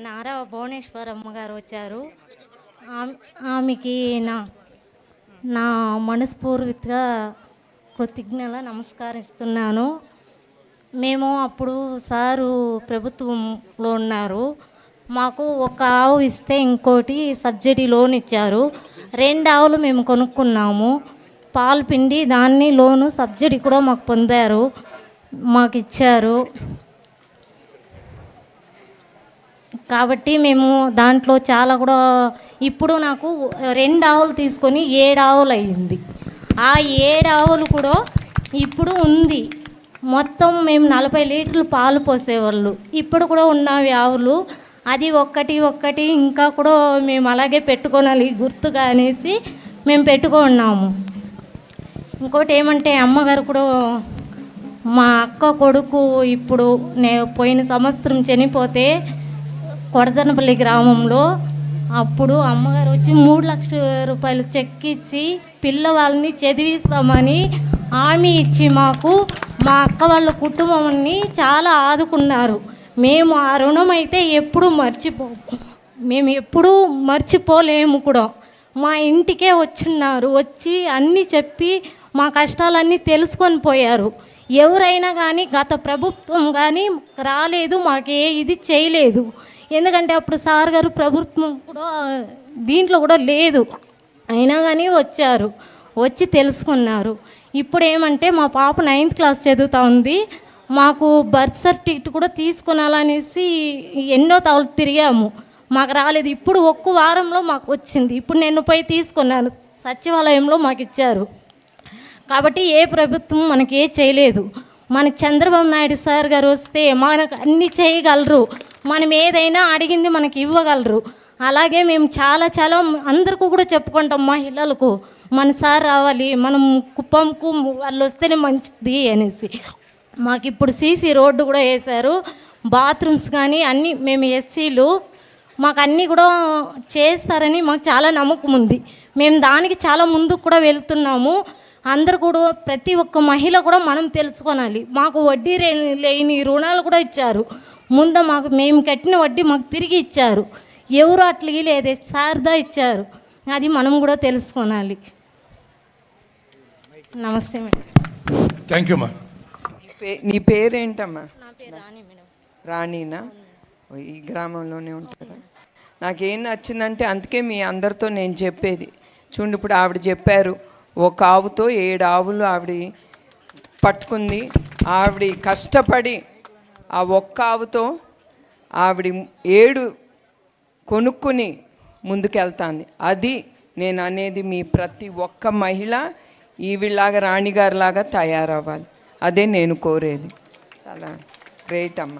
నారా భువనేశ్వరమ్మ గారు వచ్చారు. ఆమెకి నా నా మనస్ఫూర్తిగా కృతజ్ఞతలు నమస్కరిస్తున్నాను. మేము అప్పుడు సారు ప్రభుత్వంలో ఉన్నారు. మాకు ఒక ఆవు ఇస్తే ఇంకోటి సబ్సిడీ లోన్ ఇచ్చారు. 2 ఆవులు మేము కొనుక్కున్నాము. పాలు పిండి దాన్ని లోను సబ్సిడీ కూడా మాకు పొందారు, మాకు ఇచ్చారు. కాబట్టి మేము దాంట్లో చాలా కూడా ఇప్పుడు నాకు 2 ఆవులు తీసుకొని 7 ఆవులు అయ్యింది. ఆ 7 ఆవులు కూడా ఇప్పుడు ఉంది. మొత్తం మేము 40 లీటర్లు పాలు పోసేవాళ్ళు. ఇప్పుడు కూడా ఉన్నవి ఆవులు. అది ఒక్కటి ఇంకా కూడా మేము అలాగే పెట్టుకోనాలి గుర్తుగా అనేసి మేము పెట్టుకున్నాము. ఇంకోటి ఏమంటే అమ్మగారు కూడా మా అక్క కొడుకు ఇప్పుడు పోయిన సంవత్సరం చనిపోతే కొడదనపల్లి గ్రామంలో అప్పుడు అమ్మగారు వచ్చి 3 లక్షల రూపాయలు చెక్ ఇచ్చి పిల్లవాళ్ళని చదివిస్తామని హామీ ఇచ్చి మాకు మా అక్క వాళ్ళ కుటుంబాన్ని చాలా ఆదుకున్నారు. మేము ఆ రుణం అయితే మేము ఎప్పుడూ మర్చిపోలేము కూడా. మా ఇంటికే వచ్చి అన్నీ చెప్పి మా కష్టాలన్నీ తెలుసుకొని పోయారు. ఎవరైనా కానీ గత ప్రభుత్వం కానీ రాలేదు, మాకే ఇది చేయలేదు. ఎందుకంటే అప్పుడు సార్ గారు ప్రభుత్వం కూడా దీంట్లో కూడా లేదు, అయినా కానీ వచ్చి తెలుసుకున్నారు. ఇప్పుడు ఏమంటే మా పాప 9th క్లాస్ చదువుతూ ఉంది. మాకు బర్త్ సర్టిఫికేట్ కూడా తీసుకునాలనేసి ఎన్నో తవలు తిరిగాము, మాకు రాలేదు. ఇప్పుడు ఒక్క వారంలో మాకు వచ్చింది. ఇప్పుడు నేను పోయి తీసుకున్నాను, సచివాలయంలో మాకు ఇచ్చారు. కాబట్టి ఏ ప్రభుత్వం మనకి ఏ చేయలేదు. మన చంద్రబాబు నాయుడు సార్ గారు వస్తే మనకు అన్నీ చేయగలరు, మనం ఏదైనా అడిగింది మనకి ఇవ్వగలరు. అలాగే మేము చాలా అందరికీ కూడా చెప్పుకుంటాం, మహిళలకు మన సార్ రావాలి, మనం కుప్పంకు వాళ్ళు వస్తేనే మంచిది అనేసి. మాకు ఇప్పుడు సీసీ రోడ్డు కూడా వేశారు, బాత్రూమ్స్ కానీ అన్నీ. మేము ఎస్సీలు, మాకు అన్నీ కూడా చేస్తారని మాకు చాలా నమ్మకం ఉంది. మేము దానికి చాలా ముందుకు కూడా వెళ్తున్నాము. అందరూ కూడా ప్రతి ఒక్క మహిళ కూడా మనం తెలుసుకోవాలి. మాకు వడ్డీ లేని రుణాలు కూడా ఇచ్చారు. ముందు మేము కట్టిన వడ్డీ మాకు తిరిగి ఇచ్చారు. ఎవరు అట్లా లేదే సార్దా ఇచ్చారు, అది మనం కూడా తెలుసుకోవాలి. నమస్తే మేడం. థ్యాంక్ యూ మా. నీ పేరేంటమ్మా? నా పేరు రాణి మేడం. రాణీనా? ఈ గ్రామంలోనే ఉంటారా? నాకేం నచ్చిందంటే అందుకే మీ అందరితో నేను చెప్పేది. చూడండి, ఇప్పుడు ఆవిడ చెప్పారు, ఒక ఆవుతో 7 ఆవులు ఆవిడ పట్టుకుంది. ఆవిడ కష్టపడి ఆ ఒక్క ఆవుతో ఆవిడ 7 కొనుక్కుని ముందుకెళ్తాంది. అది నేను అనేది, మీ ప్రతి ఒక్క మహిళ ఈవిలాగా రాణిగారిలాగా తయారవ్వాలి. అదే నేను కోరేది. చాలా గ్రేట్ అమ్మ.